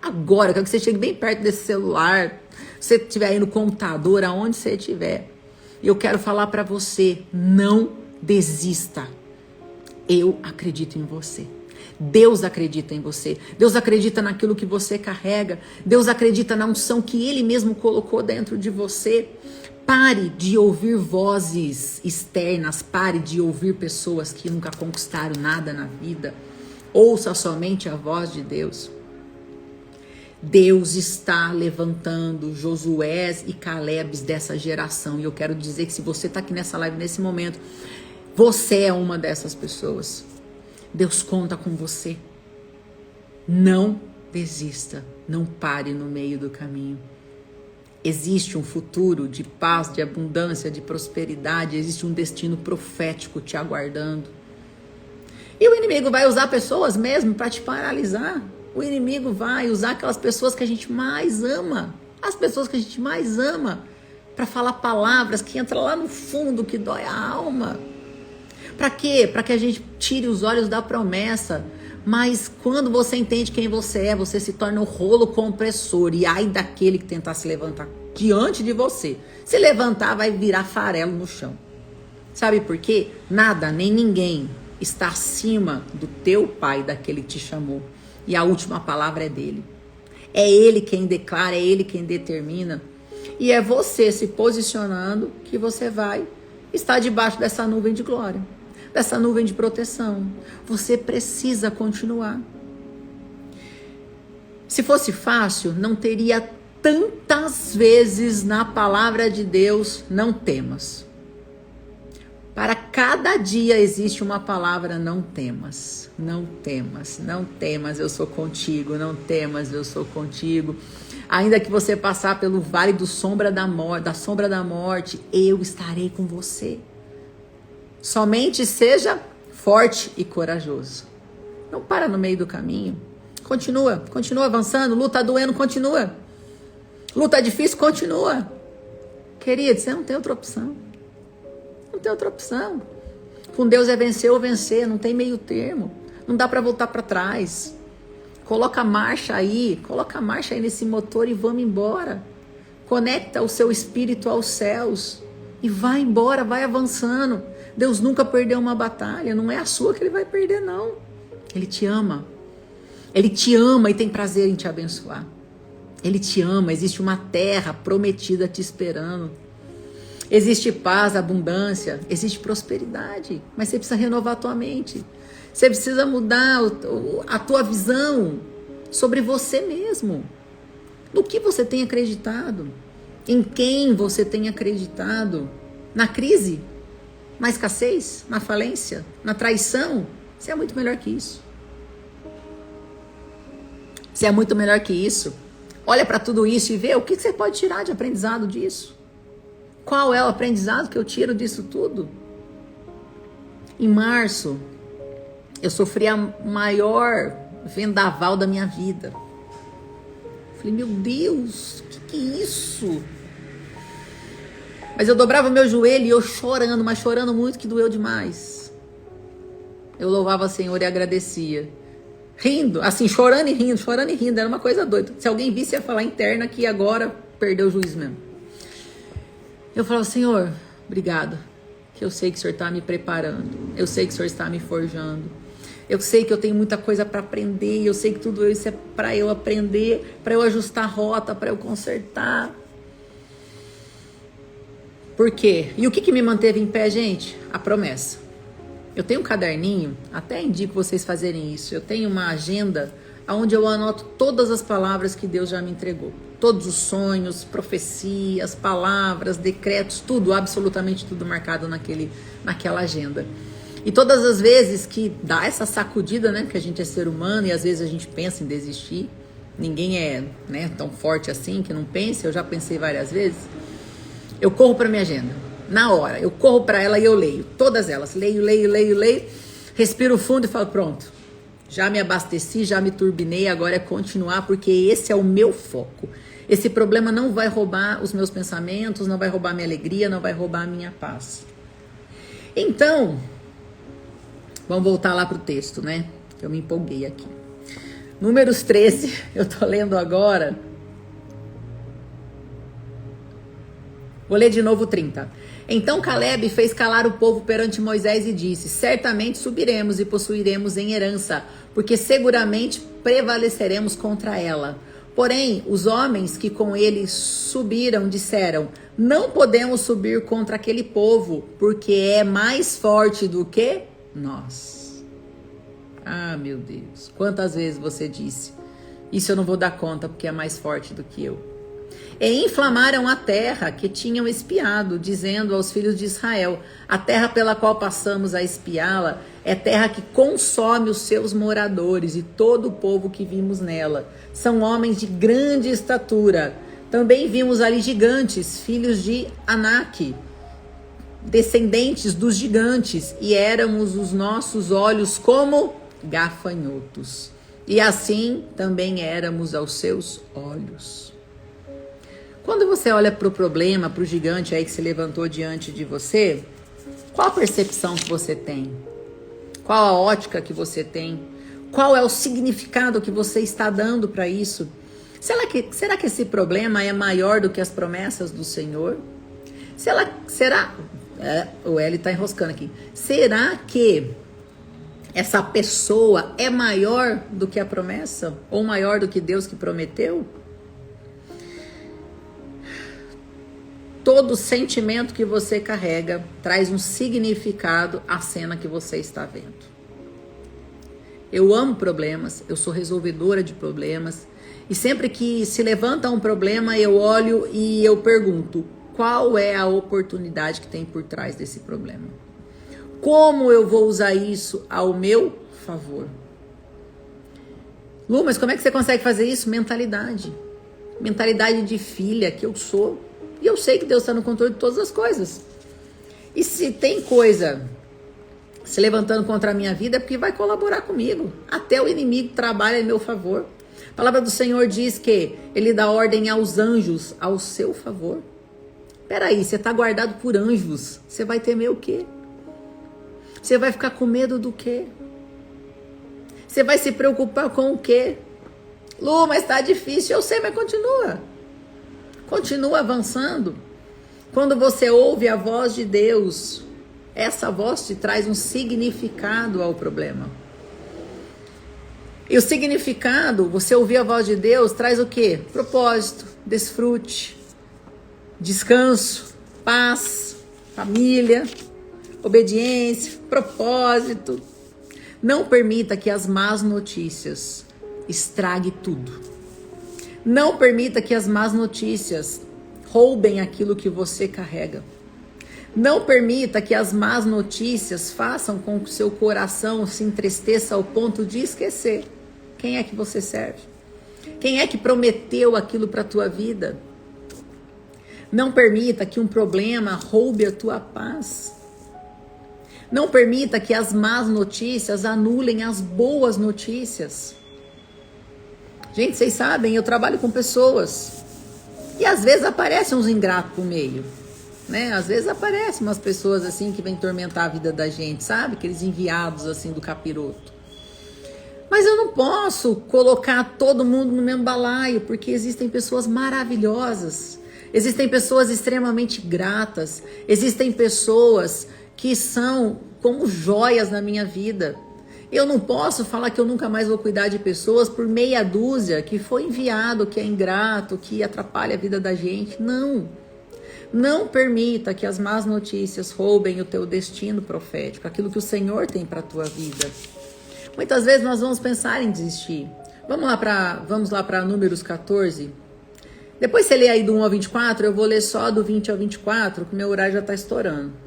Agora, eu quero que você chegue bem perto desse celular. Se você estiver aí no computador, aonde você estiver. E eu quero falar para você: não desista. Eu acredito em você. Deus acredita em você. Deus acredita naquilo que você carrega. Deus acredita na unção que Ele mesmo colocou dentro de você. Pare de ouvir vozes externas. Pare de ouvir pessoas que nunca conquistaram nada na vida. Ouça somente a voz de Deus. Deus está levantando Josués e Calebes dessa geração. E eu quero dizer que se você está aqui nessa live nesse momento, você é uma dessas pessoas. Deus conta com você. Não desista, não pare no meio do caminho. Existe um futuro de paz, de abundância, de prosperidade. Existe um destino profético te aguardando. E o inimigo vai usar pessoas mesmo para te paralisar. O inimigo vai usar aquelas pessoas que a gente mais ama. As pessoas que a gente mais ama. Para falar palavras que entram lá no fundo, que dói a alma. Para quê? Para que a gente tire os olhos da promessa. Mas quando você entende quem você é, você se torna um rolo compressor. E ai daquele que tentar se levantar diante de você. Se levantar, vai virar farelo no chão. Sabe por quê? Nada, nem ninguém está acima do teu Pai, daquele que te chamou. E a última palavra é dele. É ele quem declara, é ele quem determina. E é você se posicionando que você vai estar debaixo dessa nuvem de glória, dessa nuvem de proteção. Você precisa continuar. Se fosse fácil, não teria tantas vezes na palavra de Deus, não temas. Para cada dia existe uma palavra, não temas, não temas, não temas, eu sou contigo, não temas, eu sou contigo. Ainda que você passar pelo vale da sombra da morte, eu estarei com você. Somente seja forte e corajoso. Não para no meio do caminho. Continua avançando. Luta doendo, continua. Luta difícil, continua. Querido, você não tem outra opção. Não tem outra opção. Com Deus é vencer ou vencer, não tem meio termo. Não dá para voltar para trás. Coloca a marcha aí nesse motor e vamos embora. Conecta o seu espírito aos céus e vai embora, vai avançando. Deus nunca perdeu uma batalha, não é a sua que ele vai perder, não. Ele te ama. Ele te ama e tem prazer em te abençoar. Ele te ama, existe uma terra prometida te esperando. Existe paz, abundância, existe prosperidade, mas você precisa renovar a tua mente. Você precisa mudar a tua visão sobre você mesmo. No que você tem acreditado? Em quem você tem acreditado? Na crise? Na escassez? Na falência? Na traição? Você é muito melhor que isso. Você é muito melhor que isso. Olha para tudo isso e vê o que você pode tirar de aprendizado disso. Qual é o aprendizado que eu tiro disso tudo? Em março, eu sofri a maior vendaval da minha vida. Falei, meu Deus, que é isso? Mas eu dobrava meu joelho e eu chorando, mas chorando muito, que doeu demais. Eu louvava o Senhor e agradecia. Rindo, assim, chorando e rindo, era uma coisa doida. Se alguém visse, ia falar interna que agora perdeu o juízo mesmo. Eu falava, Senhor, obrigado, que eu sei que o Senhor está me preparando, eu sei que o Senhor está me forjando, eu sei que eu tenho muita coisa para aprender, eu sei que tudo isso é para eu aprender, para eu ajustar a rota, para eu consertar. Por quê? E o que me manteve em pé, gente? A promessa. Eu tenho um caderninho, até indico vocês fazerem isso, eu tenho uma agenda onde eu anoto todas as palavras que Deus já me entregou. Todos os sonhos, profecias, palavras, decretos, tudo, absolutamente tudo marcado naquela agenda. E todas as vezes que dá essa sacudida, né, que a gente é ser humano e às vezes a gente pensa em desistir, ninguém é, né, tão forte assim que não pense, eu já pensei várias vezes, eu corro para minha agenda, na hora, eu corro para ela e eu leio, todas elas, leio, respiro fundo e falo, pronto, já me abasteci, já me turbinei, agora é continuar, porque esse é o meu foco. Esse problema não vai roubar os meus pensamentos, não vai roubar minha alegria, não vai roubar a minha paz. Então, vamos voltar lá para o texto, né? Eu me empolguei aqui. Números 13, eu tô lendo agora. Vou ler de novo 30. Então Caleb fez calar o povo perante Moisés e disse, certamente subiremos e possuiremos em herança, porque seguramente prevaleceremos contra ela. Porém, os homens que com ele subiram disseram, não podemos subir contra aquele povo, porque é mais forte do que nós. Ah, meu Deus, quantas vezes você disse, isso eu não vou dar conta porque é mais forte do que eu. E inflamaram a terra que tinham espiado, dizendo aos filhos de Israel, a terra pela qual passamos a espiá-la é terra que consome os seus moradores e todo o povo que vimos nela. São homens de grande estatura. Também vimos ali gigantes, filhos de Anak, descendentes dos gigantes, e éramos os nossos olhos como gafanhotos. E assim também éramos aos seus olhos. Quando você olha para o problema, para o gigante aí que se levantou diante de você, qual a percepção que você tem? Qual a ótica que você tem? Qual é o significado que você está dando para isso? Será que esse problema é maior do que as promessas do Senhor? O L está enroscando aqui. Será que essa pessoa é maior do que a promessa? Ou maior do que Deus que prometeu? Todo sentimento que você carrega traz um significado à cena que você está vendo. Eu amo problemas, eu sou resolvedora de problemas, e sempre que se levanta um problema, eu olho e eu pergunto, qual é a oportunidade que tem por trás desse problema? Como eu vou usar isso ao meu favor? Lu, mas como é que você consegue fazer isso? Mentalidade. Mentalidade de filha que eu sou. E eu sei que Deus está no controle de todas as coisas. E se tem coisa se levantando contra a minha vida, é porque vai colaborar comigo. Até o inimigo trabalha em meu favor. A palavra do Senhor diz que Ele dá ordem aos anjos ao seu favor. Peraí, você está guardado por anjos. Você vai temer o quê? Você vai ficar com medo do quê? Você vai se preocupar com o quê? Lu, mas está difícil. Eu sei, mas continua. Continua avançando. Quando você ouve a voz de Deus, essa voz te traz um significado ao problema. E o significado, você ouvir a voz de Deus, traz o quê? Propósito, desfrute, descanso, paz, família, obediência, propósito. Não permita que as más notícias estrague tudo. Não permita que as más notícias roubem aquilo que você carrega. Não permita que as más notícias façam com que o seu coração se entristeça ao ponto de esquecer quem é que você serve. Quem é que prometeu aquilo para a tua vida? Não permita que um problema roube a tua paz. Não permita que as más notícias anulem as boas notícias. Gente, vocês sabem, eu trabalho com pessoas e às vezes aparecem uns ingratos no meio, né? Às vezes aparecem umas pessoas assim que vêm tormentar a vida da gente, sabe? Aqueles enviados assim do capiroto. Mas eu não posso colocar todo mundo no mesmo balaio, porque existem pessoas maravilhosas, existem pessoas extremamente gratas, existem pessoas que são como joias na minha vida. Eu não posso falar que eu nunca mais vou cuidar de pessoas por meia dúzia que foi enviado, que é ingrato, que atrapalha a vida da gente. Não. Não permita que as más notícias roubem o teu destino profético, aquilo que o Senhor tem para a tua vida. Muitas vezes nós vamos pensar em desistir. Vamos lá para Números 14. Depois você lê aí do 1 ao 24, eu vou ler só do 20 ao 24, que meu horário já está estourando.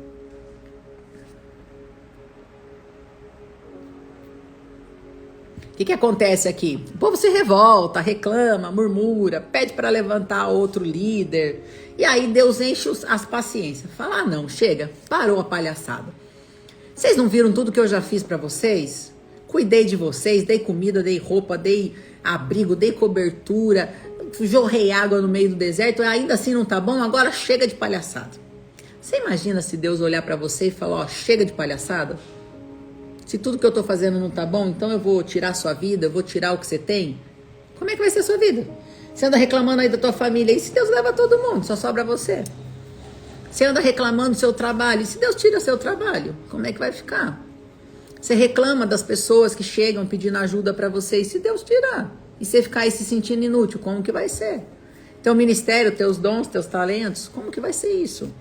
O que acontece aqui? O povo se revolta, reclama, murmura, pede para levantar outro líder. E aí Deus enche as paciências. Fala, não, chega, parou a palhaçada. Vocês não viram tudo que eu já fiz para vocês? Cuidei de vocês, dei comida, dei roupa, dei abrigo, dei cobertura, jorrei água no meio do deserto, ainda assim não tá bom? Agora chega de palhaçada. Você imagina se Deus olhar para você e falar, ó, chega de palhaçada? Se tudo que eu tô fazendo não tá bom, então eu vou tirar a sua vida, eu vou tirar o que você tem. Como é que vai ser a sua vida? Você anda reclamando aí da tua família, e se Deus leva todo mundo, só sobra você? Você anda reclamando do seu trabalho, e se Deus tira seu trabalho, como é que vai ficar? Você reclama das pessoas que chegam pedindo ajuda para você, e se Deus tirar? E você ficar aí se sentindo inútil, como que vai ser? Teu ministério, teus dons, teus talentos, como que vai ser isso?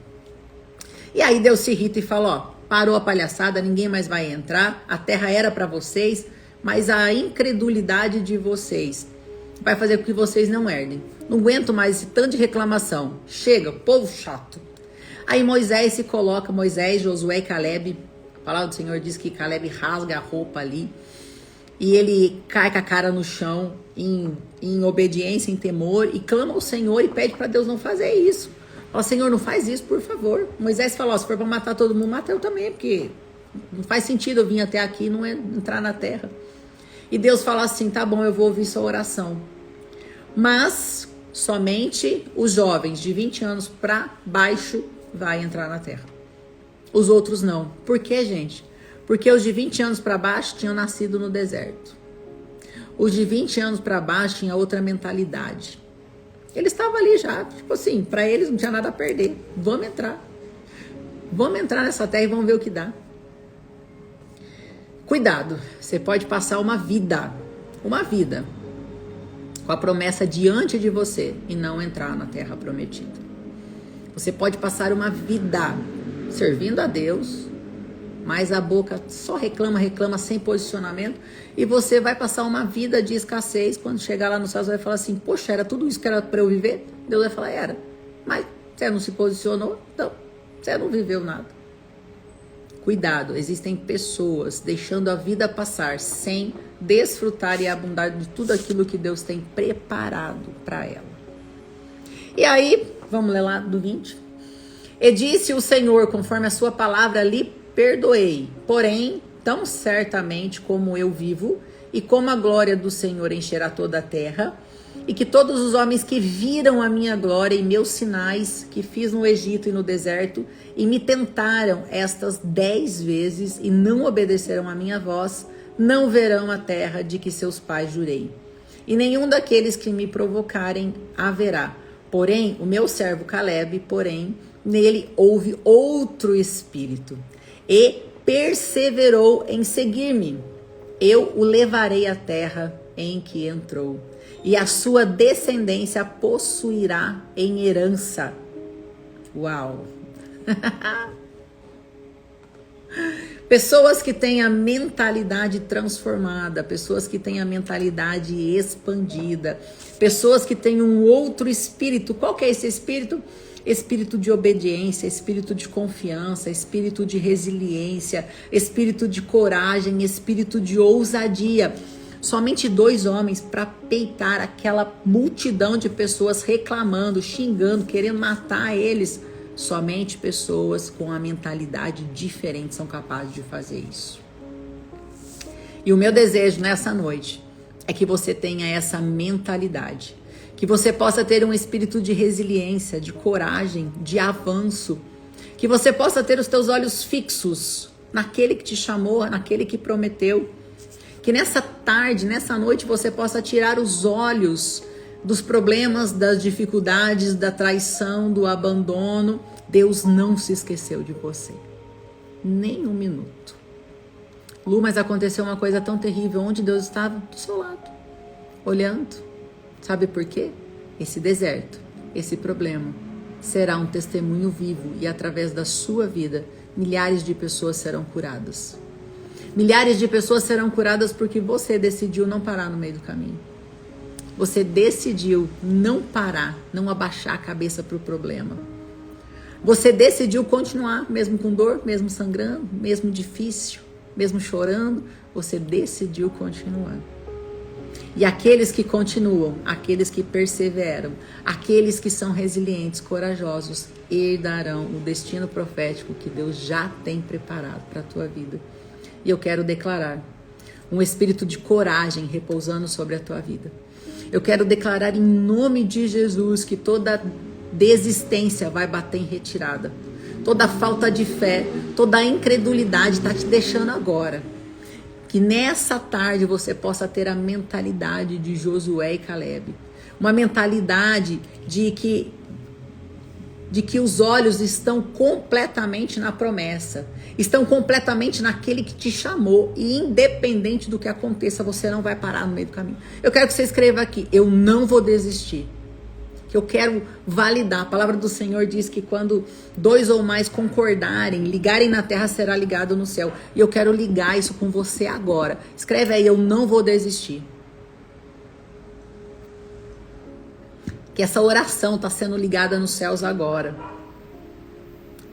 E aí Deus se irrita e fala, ó, parou a palhaçada, ninguém mais vai entrar, a terra era para vocês, mas a incredulidade de vocês vai fazer com que vocês não herdem. Não aguento mais esse tanto de reclamação. Chega, povo chato. Aí Moisés se coloca, Moisés, Josué e Caleb, a palavra do Senhor diz que Caleb rasga a roupa ali, e ele cai com a cara no chão, em obediência, em temor, e clama ao Senhor e pede para Deus não fazer isso. Fala, Senhor, não faz isso, por favor. Moisés falou, se for para matar todo mundo, mata eu também, porque não faz sentido eu vir até aqui e não entrar na terra. E Deus fala assim, tá bom, eu vou ouvir sua oração. Mas somente os jovens de 20 anos para baixo vai entrar na terra. Os outros não. Por quê, gente? Porque os de 20 anos para baixo tinham nascido no deserto. Os de 20 anos para baixo tinham outra mentalidade. Eles estavam ali já, tipo assim, para eles não tinha nada a perder. Vamos entrar. Vamos entrar nessa terra e vamos ver o que dá. Cuidado, você pode passar uma vida com a promessa diante de você e não entrar na terra prometida. Você pode passar uma vida servindo a Deus, mas a boca só reclama, reclama, sem posicionamento, e você vai passar uma vida de escassez. Quando chegar lá no céu, você vai falar assim, poxa, era tudo isso que era para eu viver? Deus vai falar, era, mas você não se posicionou, então você não viveu nada. Cuidado, existem pessoas deixando a vida passar sem desfrutar e abundar de tudo aquilo que Deus tem preparado para ela. E aí, vamos ler lá do 20. E disse o Senhor, conforme a sua palavra lhe perdoei, porém, tão certamente como eu vivo, e como a glória do Senhor encherá toda a terra, e que todos os homens que viram a minha glória e meus sinais que fiz no Egito e no deserto, e me tentaram estas 10 vezes, e não obedeceram a minha voz, não verão a terra de que seus pais jurei. E nenhum daqueles que me provocarem haverá. Porém, o meu servo Caleb, porém, nele houve outro espírito, e perseverou em seguir-me. Eu o levarei à terra em que entrou, e a sua descendência a possuirá em herança. Uau! Pessoas que têm a mentalidade transformada, pessoas que têm a mentalidade expandida, pessoas que têm um outro espírito. Qual que é esse espírito? Espírito de obediência, espírito de confiança, espírito de resiliência, espírito de coragem, espírito de ousadia. Somente 2 homens para peitar aquela multidão de pessoas reclamando, xingando, querendo matar eles. Somente pessoas com a mentalidade diferente são capazes de fazer isso. E o meu desejo nessa noite é que você tenha essa mentalidade. Que você possa ter um espírito de resiliência, de coragem, de avanço. Que você possa ter os teus olhos fixos naquele que te chamou, naquele que prometeu. Que nessa tarde, nessa noite, você possa tirar os olhos dos problemas, das dificuldades, da traição, do abandono. Deus não se esqueceu de você. Nem um minuto. Lu, mas aconteceu uma coisa tão terrível. Onde Deus estava? Do seu lado. Olhando. Sabe por quê? Esse deserto, esse problema, será um testemunho vivo. E através da sua vida, milhares de pessoas serão curadas. Milhares de pessoas serão curadas porque você decidiu não parar no meio do caminho. Você decidiu não parar, não abaixar a cabeça para o problema. Você decidiu continuar, mesmo com dor, mesmo sangrando, mesmo difícil, mesmo chorando. Você decidiu continuar. E aqueles que continuam, aqueles que perseveram, aqueles que são resilientes, corajosos, herdarão o destino profético que Deus já tem preparado para a tua vida. E eu quero declarar um espírito de coragem repousando sobre a tua vida. Eu quero declarar em nome de Jesus que toda desistência vai bater em retirada. Toda falta de fé, toda incredulidade está te deixando agora. Que nessa tarde você possa ter a mentalidade de Josué e Caleb. Uma mentalidade de que os olhos estão completamente na promessa. Estão completamente naquele que te chamou. E independente do que aconteça, você não vai parar no meio do caminho. Eu quero que você escreva aqui, eu não vou desistir. Que eu quero validar. A palavra do Senhor diz que quando 2 ou mais concordarem, ligarem na terra, será ligado no céu. E eu quero ligar isso com você agora. Escreve aí, eu não vou desistir. Que essa oração está sendo ligada nos céus agora.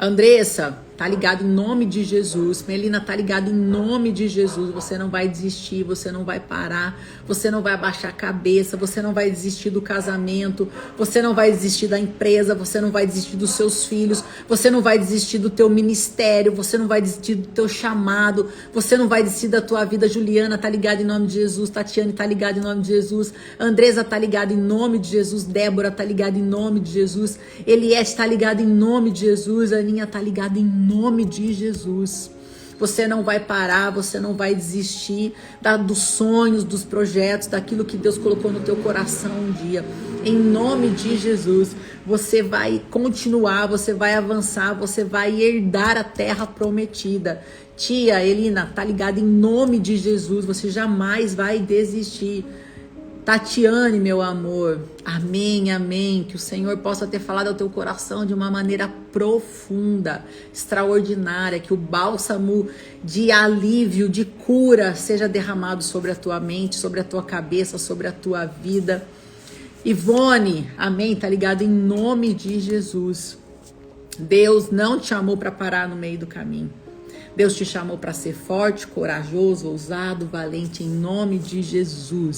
Andressa, tá ligado em nome de Jesus. Melina, tá ligado em nome de Jesus. Você não vai desistir, você não vai parar, você não vai abaixar a cabeça, você não vai desistir do casamento, você não vai desistir da empresa, você não vai desistir dos seus filhos, você não vai desistir do teu ministério, você não vai desistir do teu chamado, você não vai desistir da tua vida. Juliana, tá ligado em nome de Jesus. Tatiane, tá ligado em nome de Jesus. Andresa, tá ligado em nome de Jesus. Débora, tá ligado em nome de Jesus. Eliette, tá ligado em nome de Jesus. Aninha, tá ligado em nome de Jesus. Você não vai parar, você não vai desistir dos sonhos, dos projetos, daquilo que Deus colocou no teu coração um dia. Em nome de Jesus, você vai continuar, você vai avançar, você vai herdar a terra prometida. Tia Elina, tá ligada em nome de Jesus, você jamais vai desistir. Tatiane, meu amor, amém, amém, que o Senhor possa ter falado ao teu coração de uma maneira profunda, extraordinária, que o bálsamo de alívio, de cura seja derramado sobre a tua mente, sobre a tua cabeça, sobre a tua vida. Ivone, amém, tá ligado? Em nome de Jesus. Deus não te chamou para parar no meio do caminho. Deus te chamou para ser forte, corajoso, ousado, valente, em nome de Jesus.